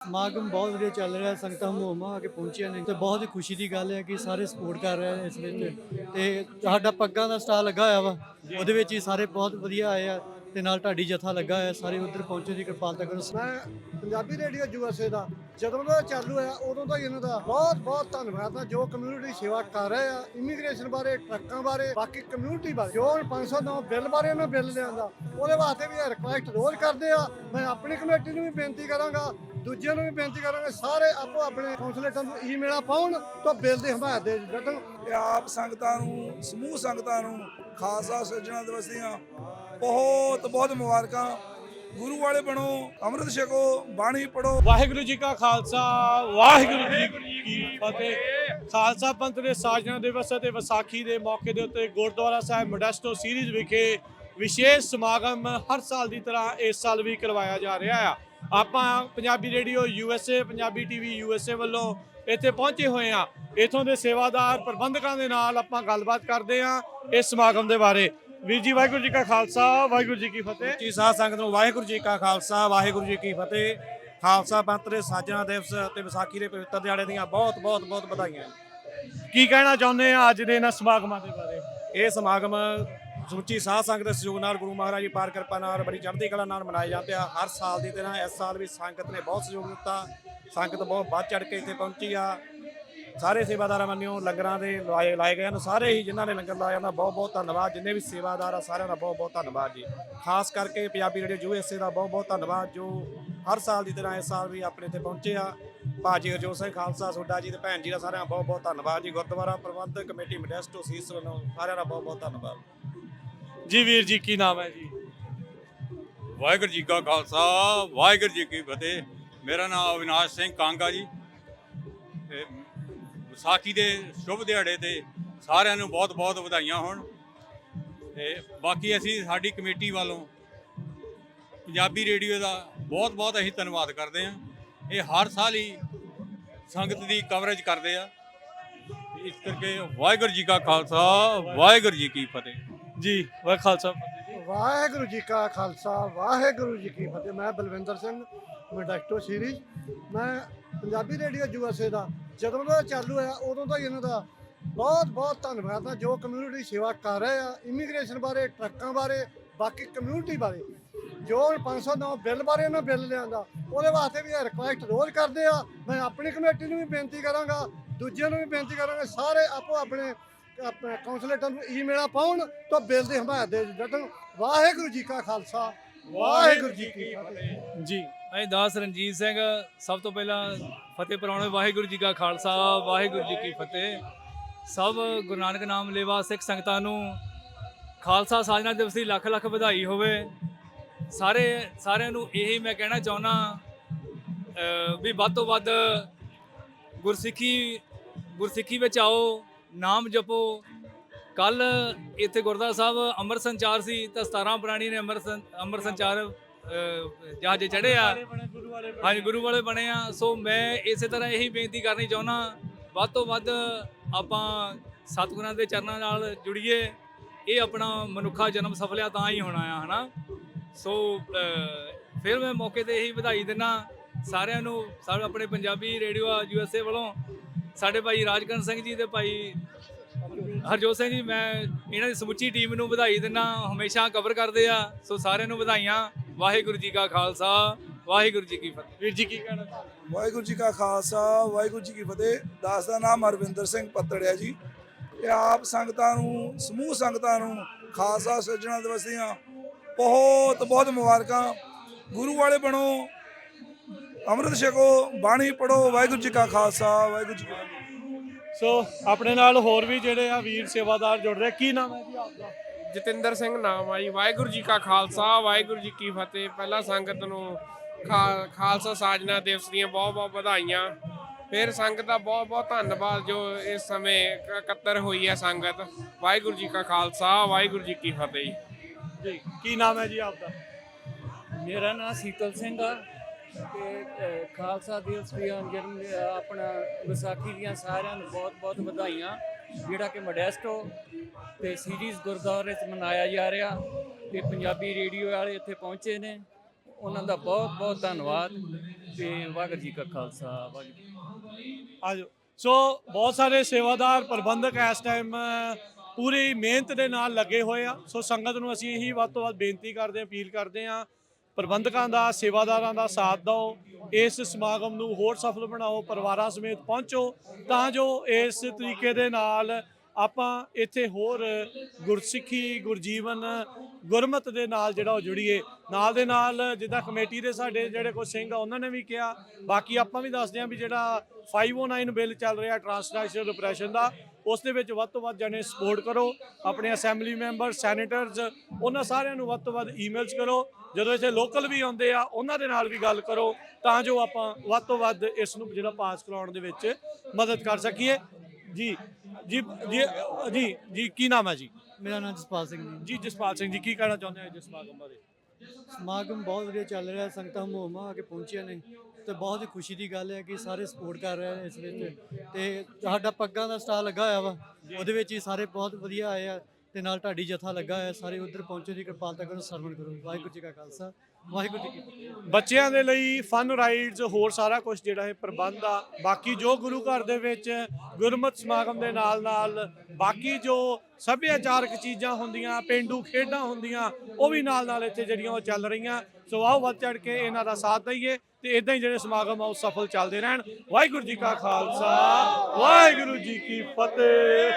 ਸਮਾਗਮ ਬਹੁਤ ਵਧੀਆ ਚੱਲ ਰਿਹਾ, ਸੰਗਤਾਂ ਹਮੂਮਾ ਆ ਕੇ ਪਹੁੰਚੀਆਂ ਨੇ ਤੇ ਬਹੁਤ ਹੀ ਖੁਸ਼ੀ ਦੀ ਗੱਲ ਹੈ ਕਿ ਸਾਰੇ ਸਪੋਰਟ ਕਰ ਰਹੇ ਨੇ ਇਸ ਵਿੱਚ। ਤੇ ਸਾਡਾ ਪੱਗਾਂ ਦਾ ਸਟਾਲ ਲੱਗਾ ਹੋਇਆ ਵਾ, ਉਹਦੇ ਵਿੱਚ ਹੀ ਸਾਰੇ ਬਹੁਤ ਵਧੀਆ ਆਏ ਆ ਤੇ ਨਾਲ ਢਾਡੀ ਜਥਾ ਲੱਗਾ ਹੋਇਆ, ਸਾਰੇ ਉਧਰ ਪਹੁੰਚੇ ਦੀ ਕਿਰਪਾਲਤਾ ਕਰੋ। ਮੈਂ ਪੰਜਾਬੀ ਰੇਡੀਓ USA ਦਾ ਜਦੋਂ ਦਾ ਚਾਲੂ ਹੋਇਆ ਉਦੋਂ ਤੋਂ ਹੀ ਇਹਨਾਂ ਦਾ ਬਹੁਤ ਬਹੁਤ ਧੰਨਵਾਦ ਆ, ਜੋ ਕਮਿਊਨਿਟੀ ਸੇਵਾ ਕਰ ਰਹੇ ਆ, ਇਮੀਗ੍ਰੇਸ਼ਨ ਬਾਰੇ, ਟਰੱਕਾਂ ਬਾਰੇ, ਬਾਕੀ ਕਮਿਊਨਿਟੀ ਬਾਰੇ। ਜੋ 509 ਬਿੱਲ ਬਾਰੇ ਉਹਨਾਂ ਬਿੱਲ ਲਿਆਂਦਾ, ਉਹਦੇ ਵਾਸਤੇ ਵੀ ਰਿਕੁਐਸਟ ਰੋਜ਼ ਕਰਦੇ ਆ। ਮੈਂ ਆਪਣੀ ਕਮੇਟੀ ਨੂੰ ਵੀ ਬੇਨਤੀ ਕਰਾਂਗਾ, ਦੂਜਿਆਂ ਨੂੰ ਵੀ ਬੇਨਤੀ ਕਰਾਂਗੇ, ਸਾਰੇ ਆਪੋ ਆਪਣੇ ਕੌਂਸਲੇਟਾਂ ਨੂੰ ਈਮੇਲਾਂ ਪਾਉਣ ਤਾਂ ਬਿੱਲ ਦੀ ਹਮਾਇਤ ਦੇ ਡਟਣ। ਆਪ ਸੰਗਤਾਂ ਨੂੰ, ਸਮੂਹ ਸੰਗਤਾਂ ਨੂੰ ਖਾਲਸਾ ਸਿਰਜਣਾ ਦਿਵਸ ਦੀਆਂ ਬਹੁਤ ਬਹੁਤ ਮੁਬਾਰਕਾਂ। ਗੁਰੂ ਵਾਲੇ ਬਣੋ, ਅੰਮ੍ਰਿਤ ਛਕੋ, ਬਾਣੀ ਪੜੋ। ਵਾਹਿਗੁਰੂ ਜੀ ਕਾ ਖਾਲਸਾ, ਵਾਹਿਗੁਰੂ ਜੀ ਕੀ ਫਤਿਹ। ਖਾਲਸਾ ਪੰਥ ਦੇ ਸਾਜਨਾ ਦਿਵਸ ਅਤੇ ਵਿਸਾਖੀ ਦੇ ਮੌਕੇ ਦੇ ਉੱਤੇ ਗੁਰਦੁਆਰਾ ਸਾਹਿਬ ਮੋਡੈਸਟੋ ਸੀਰੀਜ਼ ਵਿਖੇ ਵਿਸ਼ੇਸ਼ ਸਮਾਗਮ ਹਰ ਸਾਲ ਦੀ ਤਰ੍ਹਾਂ ਇਸ ਸਾਲ ਵੀ ਕਰਵਾਇਆ ਜਾ ਰਿਹਾ ਆ। ਆਪਾਂ Punjabi radio USA, Punjabi TV USA ਵੱਲੋਂ ਇੱਥੇ ਪਹੁੰਚੇ ਹੋਏ ਆ। ਇੱਥੋਂ ਦੇ ਸੇਵਾਦਾਰ ਪ੍ਰਬੰਧਕਾਂ ਦੇ ਨਾਲ ਆਪਾਂ ਗੱਲਬਾਤ ਕਰਦੇ ਆ ਇਸ ਸਮਾਗਮ ਦੇ ਬਾਰੇ। ਵੀਰ ਜੀ, ਵਾਹਿਗੁਰੂ ਜੀ ਕਾ ਖਾਲਸਾ, ਵਾਹਿਗੁਰੂ ਜੀ ਕੀ ਫਤਿਹ। ਜੀ ਸਾਧ ਸੰਗਤ ਨੂੰ ਵਾਹਿਗੁਰੂ ਜੀ ਕਾ ਖਾਲਸਾ, ਵਾਹਿਗੁਰੂ ਜੀ ਕੀ ਫਤਿਹ। ਖਾਲਸਾ ਪੰਥ ਦੇ ਸਾਜਨਾ ਦਿਵਸ ਅਤੇ ਵਿਸਾਖੀ ਦੇ ਪਵਿੱਤਰ ਦਿਹਾੜੇ ਦੀਆਂ ਬਹੁਤ ਬਹੁਤ ਬਹੁਤ ਵਧਾਈਆਂ। ਕੀ ਕਹਿਣਾ ਚਾਹੁੰਦੇ ਆ ਅੱਜ ਦੇ ਇਹਨਾਂ ਸਮਾਗਮਾਂ ਦੇ ਬਾਰੇ? ਇਹ ਸਮਾਗਮ ਸਮੁੱਚੀ ਸਾਧ ਸੰਗਤ ਦੇ ਸਹਿਯੋਗ ਨਾਲ, ਗੁਰੂ ਮਹਾਰਾਜ ਦੀ ਪਾਰ ਕਿਰਪਾ ਨਾਲ, ਬੜੀ ਚੜ੍ਹਦੀ ਕਲਾ ਨਾਲ ਮਨਾਏ ਜਾਂਦੇ ਆ। ਹਰ ਸਾਲ ਦੀ ਤਰ੍ਹਾਂ ਇਸ ਸਾਲ ਵੀ ਸੰਗਤ ਨੇ ਬਹੁਤ ਸਹਿਯੋਗ ਦਿੱਤਾ। ਸੰਗਤ ਬਹੁਤ ਵੱਧ ਚੜ੍ਹ ਕੇ ਇੱਥੇ ਪਹੁੰਚੀ ਆ। ਸਾਰੇ ਸੇਵਾਦਾਰਾਂ ਵੱਲੋਂ ਲੰਗਰਾਂ ਦੇ ਲਾਏ ਗਏ ਹਨ। ਸਾਰੇ ਹੀ ਜਿਨ੍ਹਾਂ ਨੇ ਲੰਗਰ ਲਾਇਆ ਉਹਨਾਂ ਬਹੁਤ ਬਹੁਤ ਧੰਨਵਾਦ। ਜਿੰਨੇ ਵੀ ਸੇਵਾਦਾਰ ਆ ਸਾਰਿਆਂ ਦਾ ਬਹੁਤ ਬਹੁਤ ਧੰਨਵਾਦ ਜੀ। ਖਾਸ ਕਰਕੇ ਪੰਜਾਬੀ ਰੇਡੀਓ USA ਦਾ ਬਹੁਤ ਬਹੁਤ ਧੰਨਵਾਦ, ਜੋ ਹਰ ਸਾਲ ਦੀ ਤਰ੍ਹਾਂ ਇਸ ਸਾਲ ਵੀ ਆਪਣੇ ਇੱਥੇ ਪਹੁੰਚੇ ਆ। ਭਾਜੀ ਹਰਜੋਤ ਸਿੰਘ ਖਾਲਸਾ ਸੋਡਾ ਜੀ ਤੇ ਭੈਣ ਜੀ ਦਾ ਸਾਰਿਆਂ ਦਾ ਬਹੁਤ ਬਹੁਤ ਧੰਨਵਾਦ ਜੀ। ਗੁਰਦੁਆਰਾ ਪ੍ਰਬੰਧਕ ਕਮੇਟੀ ਮੋਡੈਸਟੋ ਸੀਸ ਵੱਲੋਂ ਸਾਰਿਆਂ ਦਾ ਬਹੁਤ ਬਹੁਤ ਧੰਨਵਾਦ ਜੀ। ਵੀਰ ਜੀ, ਕੀ ਨਾਮ ਹੈ ਜੀ? ਵਾਹਿਗੁਰੂ ਜੀ ਕਾ ਖਾਲਸਾ, ਵਾਹਿਗੁਰੂ ਜੀ ਕੀ ਫਤਿਹ। ਮੇਰਾ ਨਾਮ ਅਵਿਨਾਸ਼ ਸਿੰਘ ਕਾਂਗਾ ਜੀ। ਤੇ ਵਿਸਾਖੀ ਦੇ ਸ਼ੁਭ ਦਿਹਾੜੇ ਤੇ ਸਾਰਿਆਂ ਨੂੰ ਬਹੁਤ ਬਹੁਤ ਵਧਾਈਆਂ ਹੋਣ। ਤੇ ਬਾਕੀ ਅਸੀਂ ਸਾਡੀ ਕਮੇਟੀ ਵੱਲੋਂ ਪੰਜਾਬੀ ਰੇਡੀਓ ਦਾ ਬਹੁਤ ਬਹੁਤ ਅਸੀਂ ਧੰਨਵਾਦ ਕਰਦੇ ਹਾਂ। ਇਹ ਹਰ ਸਾਲ ਹੀ ਸੰਗਤ ਦੀ ਕਵਰੇਜ ਕਰਦੇ ਆ। ਇਸ ਕਰਕੇ ਵਾਹਿਗੁਰੂ ਜੀ ਕਾ ਖਾਲਸਾ, ਵਾਹਿਗੁਰੂ ਜੀ ਕੀ ਫਤਿਹ ਜੀ। ਖਾਲਸਾ ਵਾਹਿਗੁਰੂ ਜੀ ਕਾ ਖਾਲਸਾ, ਵਾਹਿਗੁਰੂ ਜੀ ਕੀ ਫਤਿਹ। ਮੈਂ ਬਲਵਿੰਦਰ ਸਿੰਘ, ਮੋਡੈਸਟੋ ਸੀਰੀਜ਼। ਮੈਂ ਪੰਜਾਬੀ ਰੇਡੀਓ USA ਦਾ ਜਦੋਂ ਦਾ ਚਾਲੂ ਹੋਇਆ ਉਦੋਂ ਤੋਂ ਹੀ ਇਹਨਾਂ ਦਾ ਬਹੁਤ ਬਹੁਤ ਧੰਨਵਾਦ ਆ, ਜੋ ਕਮਿਊਨਿਟੀ ਸੇਵਾ ਕਰ ਰਹੇ ਆ, ਇਮੀਗ੍ਰੇਸ਼ਨ ਬਾਰੇ, ਟਰੱਕਾਂ ਬਾਰੇ, ਬਾਕੀ ਕਮਿਊਨਿਟੀ ਬਾਰੇ। ਜੋ 509 ਬਿੱਲ ਬਾਰੇ ਉਹਨਾਂ ਬਿੱਲ ਲਿਆਂਦਾ, ਉਹਦੇ ਵਾਸਤੇ ਵੀ ਰਿਕੁਐਸਟ ਰੋਜ਼ ਕਰਦੇ ਆ। ਮੈਂ ਆਪਣੀ ਕਮੇਟੀ ਨੂੰ ਵੀ ਬੇਨਤੀ ਕਰਾਂਗਾ, ਦੂਜਿਆਂ ਨੂੰ ਵੀ ਬੇਨਤੀ ਕਰਾਂਗੇ, ਸਾਰੇ ਆਪੋ ਆਪਣੇ ਕੌਂਸਲੇਟਾਂ ਨੂੰ ਈਮੇਲਾਂ ਪਾਉਣ ਤਾਂ ਬਿੱਲ ਦੀ ਹਮਾਇਤ ਦੇ ਡਟਣ। ਵਾਹਿਗੁਰੂ ਜੀ ਕਾ ਖਾਲਸਾ, ਵਾਹਿਗੁਰੂ ਜੀ ਕੀ ਫਤਿਹ ਜੀ। ਮੈਂ ਦਾਸ ਰਣਜੀਤ ਸਿੰਘ। ਸਭ ਤੋਂ ਪਹਿਲਾਂ ਫਤਿਹ ਪਰਾਉਣੇ ਵਾਹਿਗੁਰੂ ਜੀ ਕਾ ਖਾਲਸਾ, ਵਾਹਿਗੁਰੂ ਜੀ ਕੀ ਫਤਿਹ। ਸਭ ਗੁਰੂ ਨਾਨਕ ਨਾਮ ਲੇਵਾ ਸਿੱਖ ਸੰਗਤਾਂ ਨੂੰ ਖਾਲਸਾ ਸਾਜਨਾ ਦਿਵਸ ਦੀ ਲੱਖ ਲੱਖ ਵਧਾਈ ਹੋਵੇ। ਸਾਰਿਆਂ ਨੂੰ ਇਹੀ ਮੈਂ ਕਹਿਣਾ ਚਾਹੁੰਦਾ ਵੀ ਵੱਧ ਤੋਂ ਵੱਧ ਗੁਰਸਿੱਖੀ ਵਿੱਚ ਆਓ, ਨਾਮ ਜਪੋ। ਕੱਲ ਇੱਥੇ ਗੁਰਦੁਆਰਾ ਸਾਹਿਬ ਅੰਮ੍ਰਿਤ ਸੰਚਾਰ ਸੀ ਤਾਂ 17 ਪ੍ਰਾਣੀ ਨੇ ਅੰਮ੍ਰਿਤ ਸੰਚਾਰ ਜਹਾਜ਼ ਚੜ੍ਹੇ ਆ। ਹਾਂਜੀ, ਗੁਰੂ ਵਾਲੇ ਬਣੇ ਆ। ਸੋ ਮੈਂ ਇਸੇ ਤਰ੍ਹਾਂ ਇਹੀ ਬੇਨਤੀ ਕਰਨੀ ਚਾਹੁੰਦਾ, ਵੱਧ ਤੋਂ ਵੱਧ ਆਪਾਂ ਸਤਿਗੁਰਾਂ ਦੇ ਚਰਨਾਂ ਨਾਲ ਜੁੜੀਏ। ਇਹ ਆਪਣਾ ਮਨੁੱਖਾ ਜਨਮ ਸਫਲਿਆ ਤਾਂ ਹੀ ਹੋਣਾ ਆ, ਹਨਾ। ਸੋ ਫਿਰ ਮੈਂ ਮੌਕੇ ਤੇ ਇਹੀ ਵਧਾਈ ਦਿੰਦਾ ਸਾਰਿਆਂ ਨੂੰ। ਸਾਡੇ ਆਪਣੇ ਪੰਜਾਬੀ ਰੇਡੀਓ USA ਵੱਲੋਂ ਸਾਡੇ ਭਾਈ ਰਾਜਕਰਨ ਸਿੰਘ ਜੀ ਤੇ ਭਾਈ ਹਰਜੋਤ ਸਿੰਘ ਜੀ, ਮੈਂ ਇਹਨਾਂ ਦੀ ਸਮੁੱਚੀ ਟੀਮ ਨੂੰ ਵਧਾਈ ਦਿੰਦਾ। ਹਮੇਸ਼ਾ ਕਵਰ ਕਰਦੇ ਆ। ਸੋ ਸਾਰਿਆਂ ਨੂੰ ਵਧਾਈਆਂ। ਵਾਹਿਗੁਰੂ ਜੀ ਕਾ ਖਾਲਸਾ, ਵਾਹਿਗੁਰੂ ਜੀ ਕੀ ਫਤਿਹ। ਵੀਰ ਜੀ, ਕੀ ਕਹਿਣਾ? ਵਾਹਿਗੁਰੂ ਜੀ ਕਾ ਖਾਲਸਾ, ਵਾਹਿਗੁਰੂ ਜੀ ਕੀ ਫਤਿਹ। ਦਾਸ ਦਾ ਨਾਮ ਹਰਵਿੰਦਰ ਸਿੰਘ ਪੱਤੜਿਆ ਜੀ। ਤੇ ਆਪ ਸੰਗਤਾਂ ਨੂੰ, ਸਮੂਹ ਸੰਗਤਾਂ ਨੂੰ ਖਾਲਸਾ ਸਿਰਜਣਾ ਦਿਵਸ ਦੀਆਂ ਬਹੁਤ ਬਹੁਤ ਮੁਬਾਰਕਾਂ। ਗੁਰੂ ਵਾਲੇ ਬਣੋ, ਅੰਮ੍ਰਿਤ ਛਕੋ, ਬਾਣੀ ਪੜੋ। ਵਾਹਿਗੁਰੂ ਜੀ ਕਾ ਖਾਲਸਾ, ਵਾਹਿਗੁਰੂ ਜੀ ਕੀ ਫਤਿਹ। ਸੋ ਆਪਣੇ ਨਾਲ ਹੋਰ ਵੀ ਜਿਹੜੇ ਆ ਵੀਰ ਸੇਵਾਦਾਰ ਜੁੜ ਰਹੇ। ਕੀ ਨਾਮ ਹੈ ਜੀ ਆਪਦਾ? ਜਤਿੰਦਰ ਸਿੰਘ ਨਾਮ ਆ ਜੀ। ਵਾਹਿਗੁਰੂ ਜੀ ਕਾ ਖਾਲਸਾ, ਵਾਹਿਗੁਰੂ ਜੀ ਕੀ ਫਤਿਹ। ਪਹਿਲਾਂ ਸੰਗਤ ਨੂੰ ਖਾਲਸਾ ਸਾਜਨਾ ਦਿਵਸ ਦੀਆਂ ਬਹੁਤ ਬਹੁਤ ਵਧਾਈਆਂ। ਫਿਰ ਸੰਗਤ ਦਾ ਬਹੁਤ ਬਹੁਤ ਧੰਨਵਾਦ ਜੋ ਇਸ ਸਮੇਂ ਇਕੱਤਰ ਹੋਈ ਹੈ ਸੰਗਤ। ਵਾਹਿਗੁਰੂ ਜੀ ਕਾ ਖਾਲਸਾ, ਵਾਹਿਗੁਰੂ ਜੀ ਕੀ ਫਤਿਹ ਜੀ। ਕੀ ਨਾਮ ਹੈ ਜੀ ਆਪਦਾ? ਮੇਰਾ ਨਾਮ ਸੀਤਲ ਸਿੰਘ ਆ ਤੇ ਖਾਲਸਾ ਦਿਵਸ ਦੀਆਂ ਆਪਣਾ ਵਿਸਾਖੀ ਦੀਆਂ ਸਾਰਿਆਂ ਨੂੰ ਬਹੁਤ ਬਹੁਤ ਵਧਾਈਆਂ, ਜਿਹੜਾ ਕਿ ਮੋਡੈਸਟੋ ਤੇ ਸੀਰੀਜ਼ ਗੁਰਦੁਆਰੇ 'ਚ ਮਨਾਇਆ ਜਾ ਰਿਹਾ। ਤੇ ਪੰਜਾਬੀ ਰੇਡੀਓ ਵਾਲੇ ਇੱਥੇ ਪਹੁੰਚੇ ਨੇ, ਉਹਨਾਂ ਦਾ ਬਹੁਤ ਬਹੁਤ ਧੰਨਵਾਦ। ਤੇ ਵਾਹਿਗੁਰੂ ਜੀ ਕਾ ਖਾਲਸਾ ਵਾਹਿਗੁਰੂ ਜੀ ਕੀ ਫਤਿਹ। ਆਜੋ। ਸੋ ਬਹੁਤ ਸਾਰੇ ਸੇਵਾਦਾਰ ਪ੍ਰਬੰਧਕ ਇਸ ਟਾਈਮ ਪੂਰੀ ਮਿਹਨਤ ਦੇ ਨਾਲ ਲੱਗੇ ਹੋਏ ਆ। ਸੋ ਸੰਗਤ ਨੂੰ ਅਸੀਂ ਇਹੀ ਵੱਧ ਤੋਂ ਵੱਧ ਬੇਨਤੀ ਕਰਦੇ ਹਾਂ, ਅਪੀਲ ਕਰਦੇ ਹਾਂ, ਪ੍ਰਬੰਧਕਾਂ ਦਾ, ਸੇਵਾਦਾਰਾਂ ਦਾ ਸਾਥ ਦਿਓ, ਇਸ ਸਮਾਗਮ ਨੂੰ ਹੋਰ ਸਫਲ ਬਣਾਓ, ਪਰਿਵਾਰਾਂ ਸਮੇਤ ਪਹੁੰਚੋ ਤਾਂ ਜੋ ਇਸ ਤਰੀਕੇ ਦੇ ਨਾਲ ਆਪਾਂ ਇੱਥੇ ਹੋਰ ਗੁਰਸਿੱਖੀ, ਗੁਰਜੀਵਨ, ਗੁਰਮਤ ਦੇ ਨਾਲ ਜਿਹੜਾ ਉਹ ਜੁੜੀਏ। ਨਾਲ ਦੇ ਨਾਲ ਜਿੱਦਾਂ ਕਮੇਟੀ ਦੇ ਸਾਡੇ ਜਿਹੜੇ ਕੁਝ ਸਿੰਘ ਆ ਉਹਨਾਂ ਨੇ ਵੀ ਕਿਹਾ, ਬਾਕੀ ਆਪਾਂ ਵੀ ਦੱਸਦੇ ਹਾਂ ਵੀ ਜਿਹੜਾ 509 ਬਿੱਲ ਚੱਲ ਰਿਹਾ ਟ੍ਰਾਂਸਨੈਸ਼ਨਲ ਰਿਪਰੈਸ਼ਨ ਦਾ, ਉਸ ਦੇ ਵਿੱਚ ਵੱਧ ਤੋਂ ਵੱਧ ਜਣੇ ਸਪੋਰਟ ਕਰੋ। ਆਪਣੇ ਅਸੈਂਬਲੀ ਮੈਂਬਰ, ਸੈਨੇਟਰਸ, ਉਹਨਾਂ ਸਾਰਿਆਂ ਨੂੰ ਵੱਧ ਤੋਂ ਵੱਧ ਈਮੇਲਸ ਕਰੋ। ਜਦੋਂ ਇੱਥੇ ਲੋਕਲ ਵੀ ਆਉਂਦੇ ਆ ਉਹਨਾਂ ਦੇ ਨਾਲ ਵੀ ਗੱਲ ਕਰੋ ਤਾਂ ਜੋ ਆਪਾਂ ਵੱਧ ਤੋਂ ਵੱਧ ਇਸ ਨੂੰ ਜਿਹੜਾ ਪਾਸ ਕਰਾਉਣ ਦੇ ਵਿੱਚ ਮਦਦ ਕਰ ਸਕੀਏ। ਜੀ ਜੀ ਜੀ ਜੀ ਜੀ ਕੀ ਨਾਮ ਹੈ ਜੀ? ਮੇਰਾ ਨਾਮ ਜਸਪਾਲ ਸਿੰਘ ਜੀ। ਜੀ ਜਸਪਾਲ ਸਿੰਘ ਜੀ, ਕੀ ਕਹਿਣਾ ਚਾਹੁੰਦੇ ਹੋ ਇਸ ਸਮਾਗਮ ਬਾਰੇ? ਸਮਾਗਮ ਬਹੁਤ ਵਧੀਆ ਚੱਲ ਰਿਹਾ, ਸੰਗਤਾਂ ਹਮੋਮਾ ਆ ਕੇ ਪਹੁੰਚੀਆਂ ਨੇ ਤੇ ਬਹੁਤ ਹੀ ਖੁਸ਼ੀ ਦੀ ਗੱਲ ਹੈ ਕਿ ਸਾਰੇ ਸਪੋਰਟ ਕਰ ਰਹੇ ਨੇ ਇਸ ਵਿੱਚ। ਤੇ ਸਾਡਾ ਪੱਗਾਂ ਦਾ ਸਟਾਲ ਲੱਗਾ ਹੋਇਆ ਵਾ, ਉਹਦੇ ਵਿੱਚ ਹੀ ਸਾਰੇ ਬਹੁਤ ਵਧੀਆ ਆਏ ਆ ਤੇ ਨਾਲ ਢਾਡੀ ਜਥਾ ਲੱਗਾ ਹੋਇਆ। ਸਾਰੇ ਉਧਰ ਪਹੁੰਚੋ ਦੀ ਕਿਰਪਾਲਤਾ ਕਰੋ, ਸਰਵਣ ਕਰੋ। ਵਾਹਿਗੁਰੂ ਜੀ ਕਾ ਖਾਲਸਾ, ਵਾਹਿਗੁਰੂ ਜੀ ਕੀ ਫਤਿਹ। ਬੱਚਿਆਂ ਦੇ ਲਈ ਫਨ ਰਾਈਡਸ, ਹੋਰ ਸਾਰਾ ਕੁਝ ਜਿਹੜਾ ਇਹ ਪ੍ਰਬੰਧ ਆ। ਬਾਕੀ ਜੋ ਗੁਰੂ ਘਰ ਦੇ ਵਿੱਚ ਗੁਰਮਤਿ ਸਮਾਗਮ ਦੇ ਨਾਲ ਨਾਲ ਬਾਕੀ ਜੋ ਸੱਭਿਆਚਾਰਕ ਚੀਜ਼ਾਂ ਹੁੰਦੀਆਂ, ਪੇਂਡੂ ਖੇਡਾਂ ਹੁੰਦੀਆਂ, ਉਹ ਵੀ ਨਾਲ ਨਾਲ ਇੱਥੇ ਜਿਹੜੀਆਂ ਉਹ ਚੱਲ ਰਹੀਆਂ। ਸੋ ਆਓ ਵੱਧ ਚੜ ਕੇ ਇਹਨਾਂ ਦਾ ਸਾਥ ਦਈਏ ਤੇ ਇਦਾਂ ਹੀ ਜਿਹੜੇ ਸਮਾਗਮ ਆ ਉਹ ਸਫਲ ਚੱਲਦੇ ਰਹਿਣ। ਵਾਹਿਗੁਰੂ ਜੀ ਕਾ ਖਾਲਸਾ, ਵਾਹਿਗੁਰੂ ਜੀ ਕੀ ਫਤਿਹ।